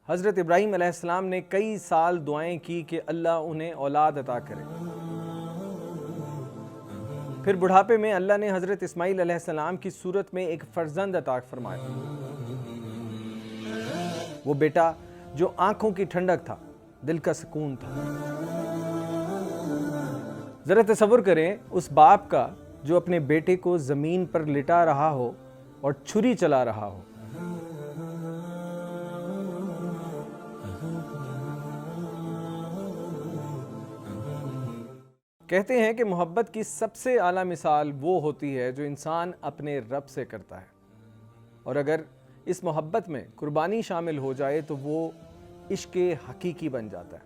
حضرت ابراہیم علیہ السلام نے کئی سال دعائیں کی کہ اللہ انہیں اولاد عطا کرے۔ پھر بڑھاپے میں اللہ نے حضرت اسماعیل علیہ السلام کی صورت میں ایک فرزند عطا فرمایا۔ وہ بیٹا جو آنکھوں کی ٹھنڈک تھا، دل کا سکون تھا۔ ذرا تصور کریں اس باپ کا جو اپنے بیٹے کو زمین پر لٹا رہا ہو اور چھری چلا رہا ہو۔ کہتے ہیں کہ محبت کی سب سے اعلیٰ مثال وہ ہوتی ہے جو انسان اپنے رب سے کرتا ہے، اور اگر اس محبت میں قربانی شامل ہو جائے تو وہ عشق حقیقی بن جاتا ہے۔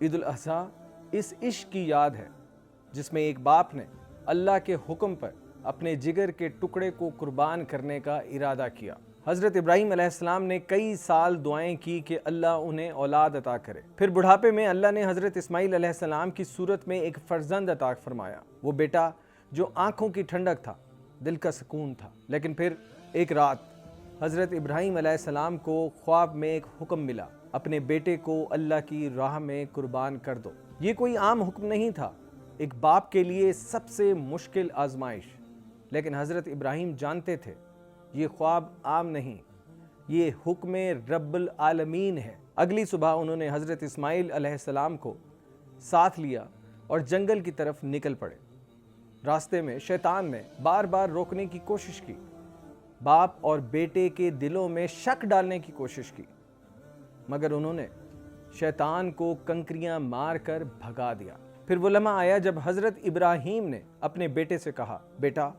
عید الاضحیٰ اس عشق کی یاد ہے جس میں ایک باپ نے اللہ کے حکم پر اپنے جگر کے ٹکڑے کو قربان کرنے کا ارادہ کیا۔ حضرت ابراہیم علیہ السلام نے کئی سال دعائیں کی کہ اللہ انہیں اولاد عطا کرے۔ پھر بڑھاپے میں اللہ نے حضرت اسماعیل علیہ السلام کی صورت میں ایک فرزند عطا فرمایا۔ وہ بیٹا جو آنکھوں کی ٹھنڈک تھا، دل کا سکون تھا۔ لیکن پھر ایک رات حضرت ابراہیم علیہ السلام کو خواب میں ایک حکم ملا، اپنے بیٹے کو اللہ کی راہ میں قربان کر دو۔ یہ کوئی عام حکم نہیں تھا، ایک باپ کے لیے سب سے مشکل آزمائش۔ لیکن حضرت ابراہیم جانتے تھے یہ خواب عام نہیں، یہ حکم رب العالمین ہے۔ اگلی صبح انہوں نے حضرت اسماعیل علیہ السلام کو ساتھ لیا اور جنگل کی طرف نکل پڑے۔ راستے میں شیطان نے بار بار روکنے کی کوشش کی، باپ اور بیٹے کے دلوں میں شک ڈالنے کی کوشش کی، مگر انہوں نے شیطان کو کنکریاں مار کر بھگا دیا۔ پھر وہ لمحہ آیا جب حضرت ابراہیم نے اپنے بیٹے سے کہا، بیٹا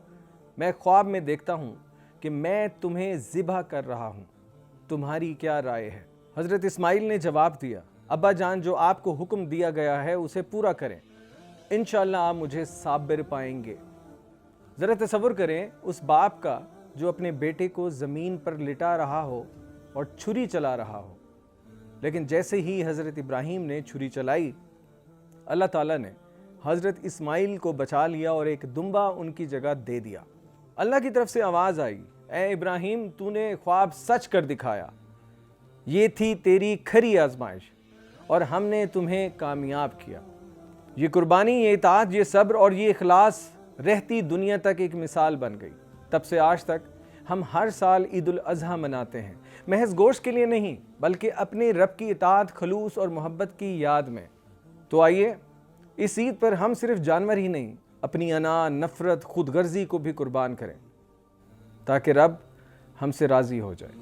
میں خواب میں دیکھتا ہوں کہ میں تمہیں ذبح کر رہا ہوں، تمہاری کیا رائے ہے؟ حضرت اسماعیل نے جواب دیا، ابا جان جو آپ کو حکم دیا گیا ہے اسے پورا کریں، انشاءاللہ آپ مجھے صابر پائیں گے۔ ذرا تصور کریں اس باپ کا جو اپنے بیٹے کو زمین پر لٹا رہا ہو اور چھری چلا رہا ہو۔ لیکن جیسے ہی حضرت ابراہیم نے چھری چلائی، اللہ تعالیٰ نے حضرت اسماعیل کو بچا لیا اور ایک دمبا ان کی جگہ دے دیا۔ اللہ کی طرف سے آواز آئی، اے ابراہیم تو نے خواب سچ کر دکھایا، یہ تھی تیری کھری آزمائش اور ہم نے تمہیں کامیاب کیا۔ یہ قربانی، یہ اطاعت، یہ صبر اور یہ اخلاص رہتی دنیا تک ایک مثال بن گئی۔ تب سے آج تک ہم ہر سال عید الاضحیٰ مناتے ہیں، محض گوشت کے لیے نہیں بلکہ اپنے رب کی اطاعت، خلوص اور محبت کی یاد میں۔ تو آئیے اس عید پر ہم صرف جانور ہی نہیں، اپنی انا، نفرت، خود غرضی کو بھی قربان کریں تاکہ رب ہم سے راضی ہو جائے۔